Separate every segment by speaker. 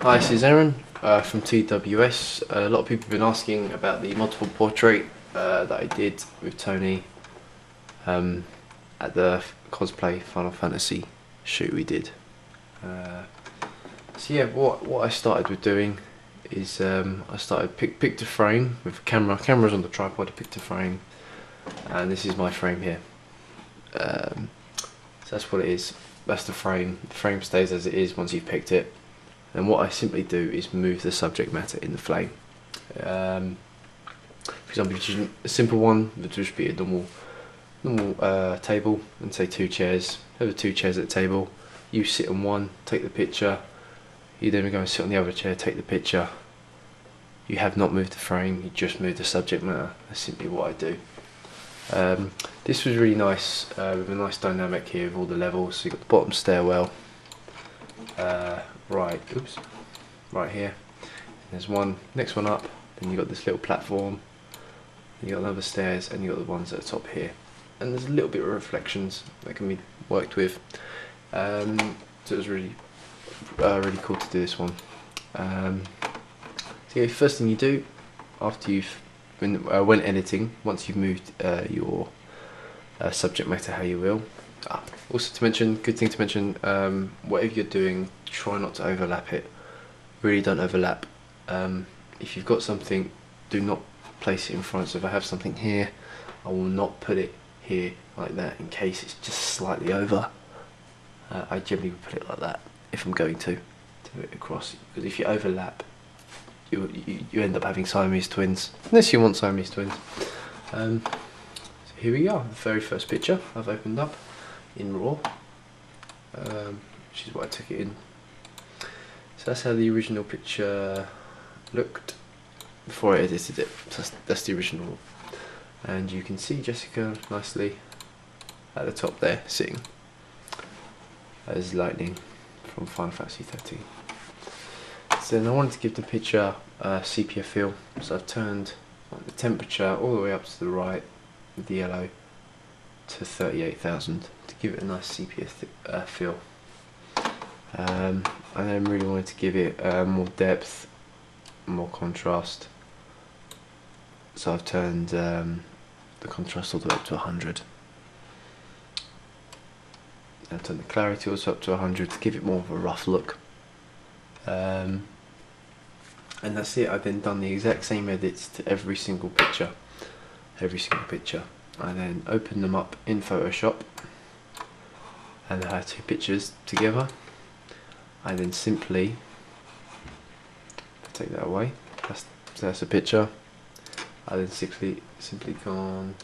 Speaker 1: Hi, this is Aaron from TWS. A lot of people have been asking about the multiple portrait that I did with Tony at the cosplay Final Fantasy shoot we did. So yeah, what I started with doing is I started picked a frame with a camera. Camera's on the tripod. I picked a frame, and this is my frame here. So that's what it is. That's the frame. The frame stays as it is once you've picked it. And what I simply do is move the subject matter in the frame. For example, a simple one would just be a normal table, and say 2 chairs. Have the 2 chairs at the table. You sit on one, take the picture. You then go and sit on the other chair, take the picture. You have not moved the frame. You just moved the subject matter. That's simply what I do. This was really nice with a nice dynamic here with all the levels. So you've got the bottom stairwell. Right here. There's one, next one up, then you've got this little platform, you've got another stairs, and you've got the ones at the top here. And there's a little bit of reflections that can be worked with. So it was really cool to do this one. So yeah, first thing you do, after you've when editing, once you've moved your subject matter how you will. Also to mention, good thing to mention, whatever you're doing, try not to overlap it. Really don't overlap. If you've got something, do not place it in front. So if I have something here, I will not put it here like that in case it's just slightly over. I generally would put it like that if I'm going to it across, because if you overlap, you end up having Siamese twins, unless you want Siamese twins. So here we are, the very first picture I've opened up in RAW, which is what I took it in. So that's how the original picture looked before I edited it. So that's the original, and you can see Jessica nicely at the top there, sitting as Lightning from Final Fantasy 13. So then I wanted to give the picture a sepia feel, so I've turned the temperature all the way up to the right with the yellow to 38,000 to give it a nice sepia feel. And then really wanted to give it more depth, more contrast, so I've turned the contrast all the way up to 100. I've turned the clarity also up to 100 to give it more of a rough look. And that's it. I've then done the exact same edits to every single picture. I then opened them up in Photoshop, and I had 2 pictures together. I then simply take that away. That's a picture. I then simply gone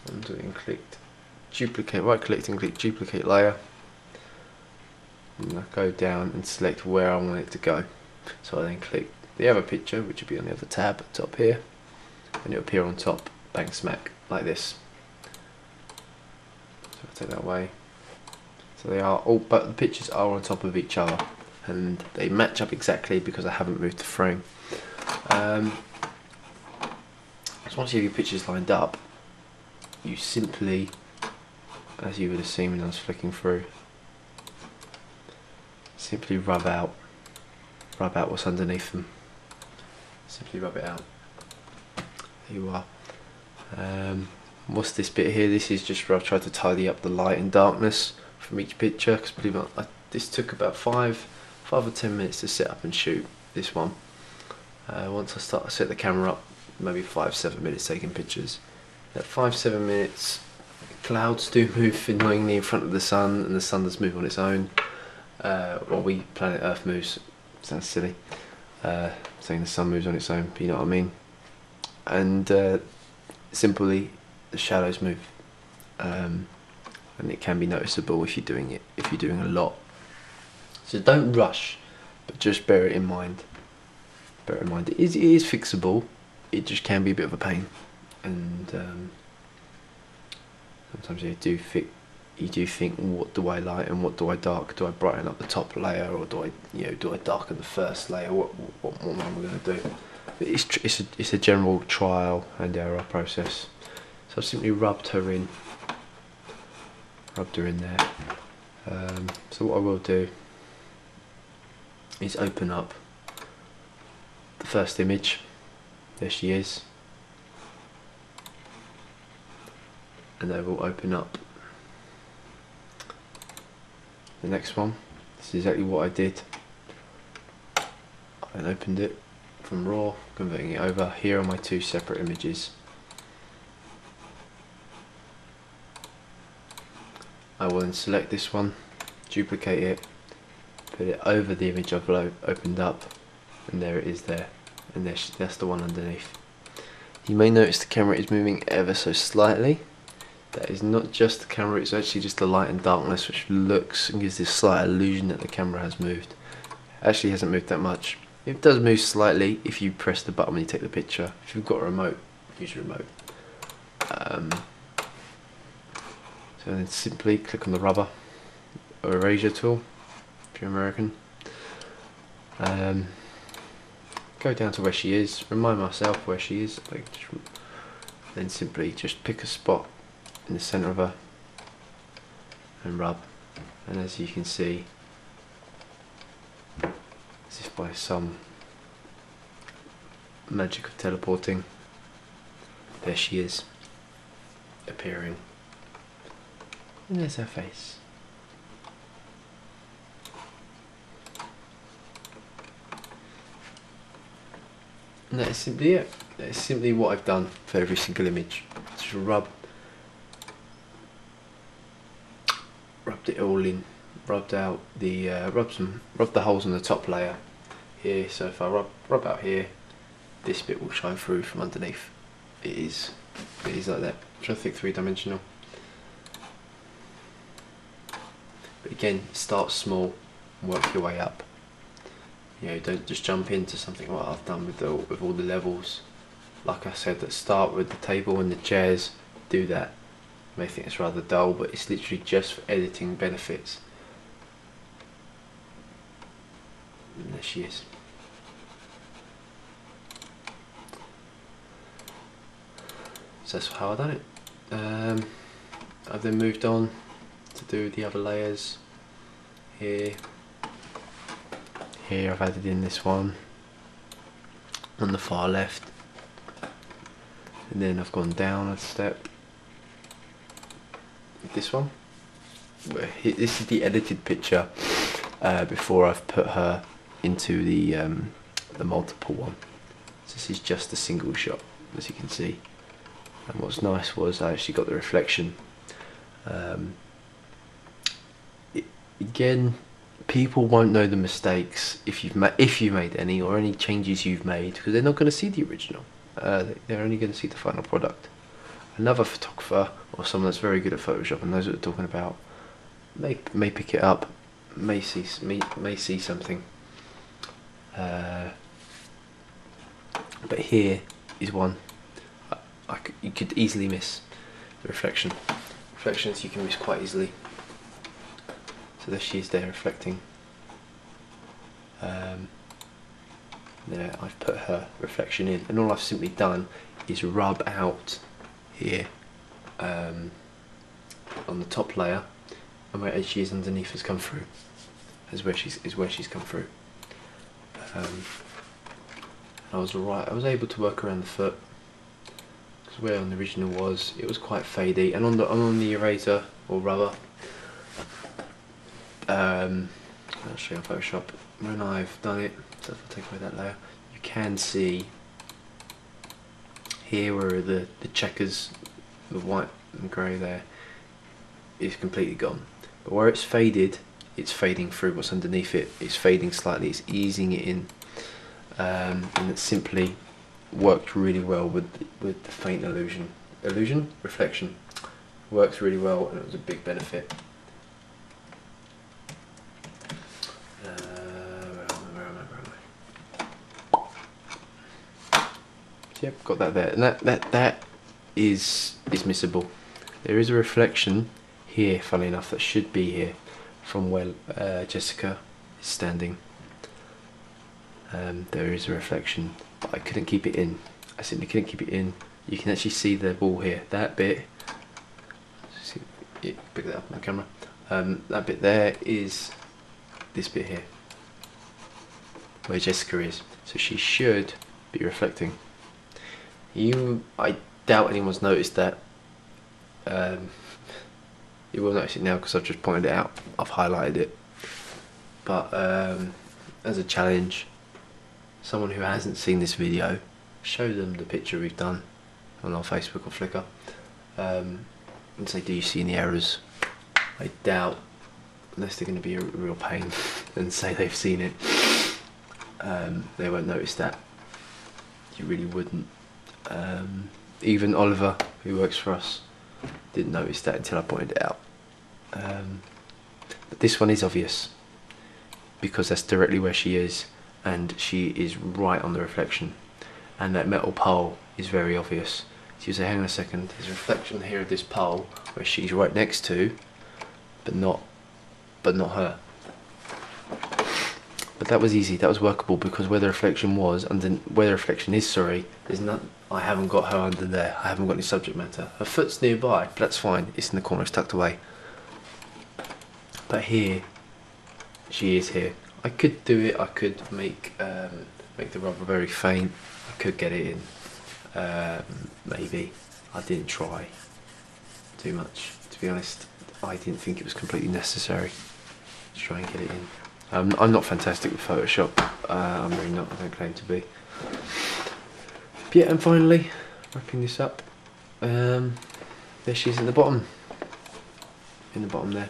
Speaker 1: onto it and clicked duplicate. Right clicked and click duplicate layer. And I go down and select where I want it to go. So I then click the other picture, which will be on the other tab at the top here, and it'll appear on top, bang smack, like this. So I'll take that away. So they are all, but the pictures are on top of each other, and they match up exactly because I haven't moved the frame. So once you have your pictures lined up, you simply, as you would have seen when I was flicking through, simply rub out what's underneath them. Simply rub it out. There you are. What's this bit here? This is just where I've tried to tidy up the light and darkness from each picture, because believe it or not, this took about 5 or 10 minutes to set up and shoot this one. Once I set the camera up, maybe 5-7 minutes taking pictures. At 5-7 minutes, clouds do move annoyingly in front of the sun, and the sun does move on its own. Well, planet Earth moves. Sounds silly saying the sun moves on its own, but you know what I mean. And simply the shadows move, and it can be noticeable if you're doing a lot. So don't rush, but just bear it in mind. It is fixable. It just can be a bit of a pain, and sometimes you do think, what do I light and what do I dark? Do I brighten up the top layer, or do I darken the first layer? What am I going to do? But it's a general trial and error process. So I've simply rubbed her in there. So what I will do is open up the first image. There she is. And they will open up the next one. This is exactly what I did. I opened it from RAW, converting it over. Here are my two separate images. I will then select this one, duplicate it, put it over the image I've opened up, and there it is there. And that's the one underneath. You may notice the camera is moving ever so slightly. That is not just the camera, it's actually just the light and darkness, which looks and gives this slight illusion that the camera has moved. It actually hasn't moved that much. It does move slightly if you press the button when you take the picture. If you've got a remote, use your remote. So then simply click on the rubber or erasure tool if you're American. Go down to where she is, remind myself where she is, then simply just pick a spot in the centre of her and rub, and as you can see, as if by some magic of teleporting, there she is appearing, and there's her face. And that is simply it. That is simply what I've done for every single image. Just rubbed it all in, rubbed out the rubbed the holes on the top layer here. So if I rub out here, this bit will shine through from underneath. It is like that. I'm trying to think three-dimensional. But again, start small and work your way up. You know, don't just jump into something like I've done with all the levels. Like I said, let's start with the table and the chairs. Do that. You may think it's rather dull, but it's literally just for editing benefits. And there she is. So that's how I've done it. I've then moved on to do the other layers. Here I've added in this one on the far left, and then I've gone down a step with this one. This is the edited picture before I've put her into the multiple one. So this is just a single shot, as you can see. And what's nice was I actually got the reflection. Again, people won't know the mistakes if you made any, or any changes you've made, because they're not going to see the original. They're only going to see the final product. Another photographer or someone that's very good at Photoshop and knows what they're talking about may pick it up, may see something. But here is one you could easily miss. The reflection. Reflections you can miss quite easily. So there she is there reflecting. There I've put her reflection in, and all I've simply done is rub out here on the top layer, and where she is underneath has come through. Is where she's come through. I was able to work around the foot, because where on the original was, it was quite fadey, and on the eraser or rubber. I'll show you on Photoshop when I've done it. So if I take away that layer, you can see here where the checkers, the white and grey there, is completely gone. But where it's faded, it's fading through what's underneath it. It's fading slightly, it's easing it in, and it simply worked really well with the faint reflection. Works really well, and it was a big benefit. Yep, got that there, and that is missable. There is a reflection here, funnily enough, that should be here from where Jessica is standing. There is a reflection, but I couldn't keep it in. I simply couldn't keep it in. You can actually see the wall here. That bit, see, yeah, pick that up on the camera. That bit there is this bit here. where Jessica is, so she should be reflecting. I doubt anyone's noticed that. You will notice it now because I've just pointed it out. I've highlighted it. But as a challenge, someone who hasn't seen this video, show them the picture we've done on our Facebook or Flickr, and say, do you see any errors? I doubt, unless they're going to be a real pain and say they've seen it, they won't notice that. You really wouldn't. Even Oliver, who works for us, didn't notice that until I pointed it out. But this one is obvious because that's directly where she is, and she is right on the reflection, and that metal pole is very obvious. So you say, hang on a second, there's a reflection here of this pole where she's right next to, but not her. But that was easy, that was workable, because where the reflection was, and then where the reflection is, sorry, there's not. I haven't got her under there. I haven't got any subject matter. Her foot's nearby, but that's fine. It's in the corner, it's tucked away. But here, she is here. I could do it. I could make the rubber very faint. I could get it in. Maybe. I didn't try too much, to be honest. I didn't think it was completely necessary to try and get it in. I'm not fantastic with Photoshop. I'm really not. I don't claim to be. But yeah, and finally, wrapping this up. There she is in the bottom. In the bottom there,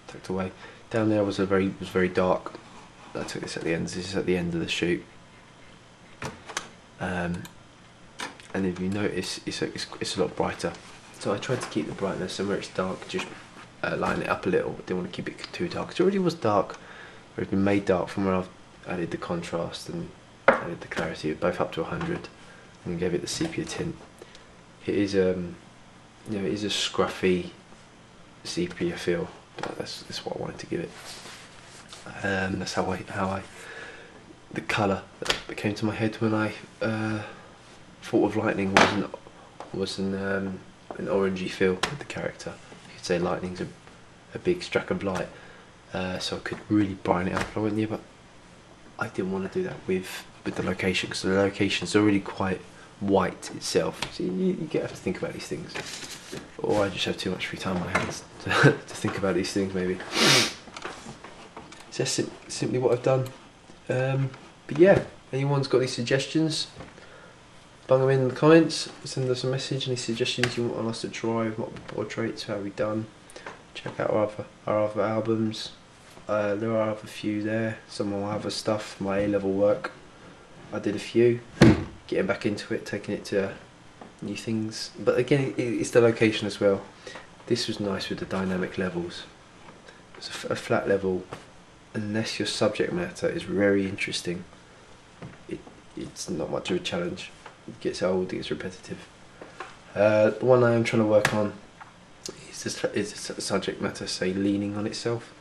Speaker 1: tucked away. Down there was very dark. I took this at the end. This is at the end of the shoot. And if you notice, it's a lot brighter. So I tried to keep the brightness, and where it's dark, just line it up a little. I didn't want to keep it too dark. It already was dark, but it's been made dark from where I've added the contrast and added the clarity, both up to 100, and gave it the sepia tint. It is it is a scruffy sepia feel. But that's what I wanted to give it. That's how I the colour that came to my head when I thought of lightning was an orangey feel with the character. You could say lightning's a big streak of light, so I could really brighten it up. I went, yeah, but I didn't want to do that with the location, because the location's already quite white itself. So you have to think about these things. Or I just have too much free time on my hands to think about these things, maybe. So that's simply what I've done. But yeah, anyone's got any suggestions, bung them in the comments, send us a message. Any suggestions you want us to try with multiple portraits, how we've done. Check out our other albums. There are a few there. Some of my other stuff, my A-level work, I did a few. Getting back into it, taking it to new things. But again, it's the location as well. This was nice with the dynamic levels. It's a flat level, unless your subject matter is very interesting, it's not much of a challenge. It gets old, it gets repetitive. The one I am trying to work on is the subject matter, say, leaning on itself.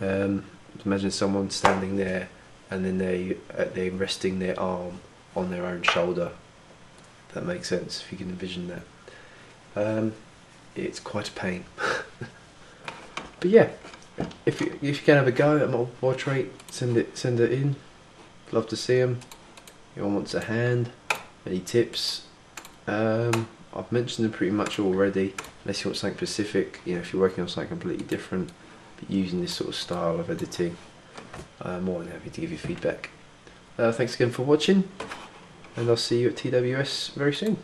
Speaker 1: Imagine someone standing there, and then they're resting their arm on their own shoulder. If that makes sense, if you can envision that. It's quite a pain. But yeah, if you can have a go at multiple portrait, send it in. Love to see them. Anyone wants a hand? Any tips? I've mentioned them pretty much already. Unless you want something specific, if you're working on something completely different, but using this sort of style of editing, I'm more than happy to give you feedback. Thanks again for watching, and I'll see you at TWS very soon.